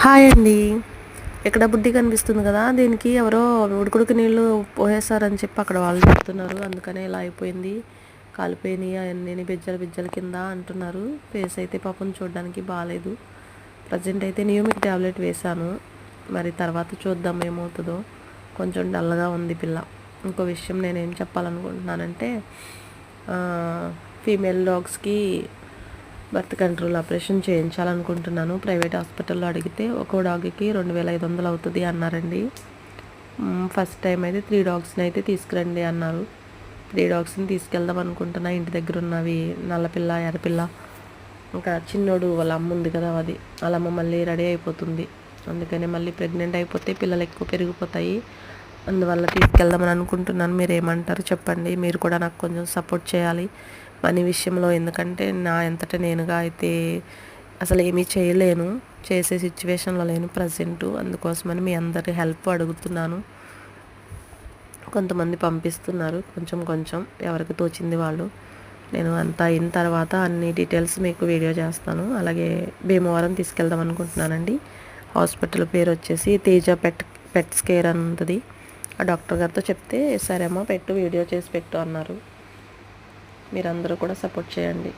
Hi అండి. ఇక్కడ బుడ్డి కనిపిస్తుంది కదా, దీనికి ఎవరో ఉడుకుడుకు నీళ్ళు పోసేసారని చెప్పి అక్కడ వాళ్ళు చెప్తున్నారు. అందుకనే ఇలా అయిపోయింది, కాలిపోయినాయి అన్నీ బిజ్జల బిజ్జల కింద అంటున్నారు. ఫేస్ అయితే పాపం చూడడానికి బాగాలేదు. ప్రజెంట్ అయితే నియోమిక్ ట్యాబ్లెట్ వేశాను, మరి తర్వాత చూద్దాం ఏమవుతుందో. కొంచెం డల్గా ఉంది పిల్ల. ఇంకో విషయం నేనేం చెప్పాలనుకుంటున్నానంటే, ఫీమేల్ డాగ్స్కి బర్త్ కంట్రోల్ ఆపరేషన్ చేయించాలనుకుంటున్నాను. ప్రైవేట్ హాస్పిటల్లో అడిగితే ఒక్కో డాగ్కి 2500 అవుతుంది అన్నారండి. ఫస్ట్ టైం అయితే 3 డాగ్స్ని అయితే తీసుకురండి అన్నారు. 3 డాగ్స్ని తీసుకెళ్దాం అనుకుంటున్నా. ఇంటి దగ్గర ఉన్నవి నల్లపిల్ల, ఎర్రపిల్ల, ఇంకా చిన్నోడు వాళ్ళ అమ్మ ఉంది కదా, అది వాళ్ళ అమ్మ మళ్ళీ రెడీ అయిపోతుంది. అందుకని మళ్ళీ ప్రెగ్నెంట్ అయిపోతే పిల్లలు ఎక్కువ పెరిగిపోతాయి. అందువల్ల తీసుకెళ్దామని అనుకుంటున్నాను. మీరు ఏమంటారు చెప్పండి. మీరు కూడా నాకు కొంచెం సపోర్ట్ చేయాలి మనీ విషయంలో. ఎందుకంటే నా ఎంతటా నేనుగా అయితే అసలు ఏమీ చేయలేను, చేసే సిచ్యువేషన్లో లేను ప్రజెంటు. అందుకోసమని మీ అందరి హెల్ప్ అడుగుతున్నాను. కొంతమంది పంపిస్తున్నారు కొంచెం కొంచెం, ఎవరికి తోచింది వాళ్ళు. నేను అంతా అయిన తర్వాత అన్ని డీటెయిల్స్ మీకు వీడియో చేస్తాను. అలాగే భీమవరం తీసుకెళ్దాం అనుకుంటున్నానండి. హాస్పిటల్ పేరు వచ్చేసి తేజ పెట్స్ కేర్ అని ఉంటుంది. ఆ డాక్టర్ గారితో చెప్తే సరేమ్మా పెట్టు, వీడియో చేసి పెట్టు అన్నారు. మీరందరూ కూడా సపోర్ట్ చేయండి.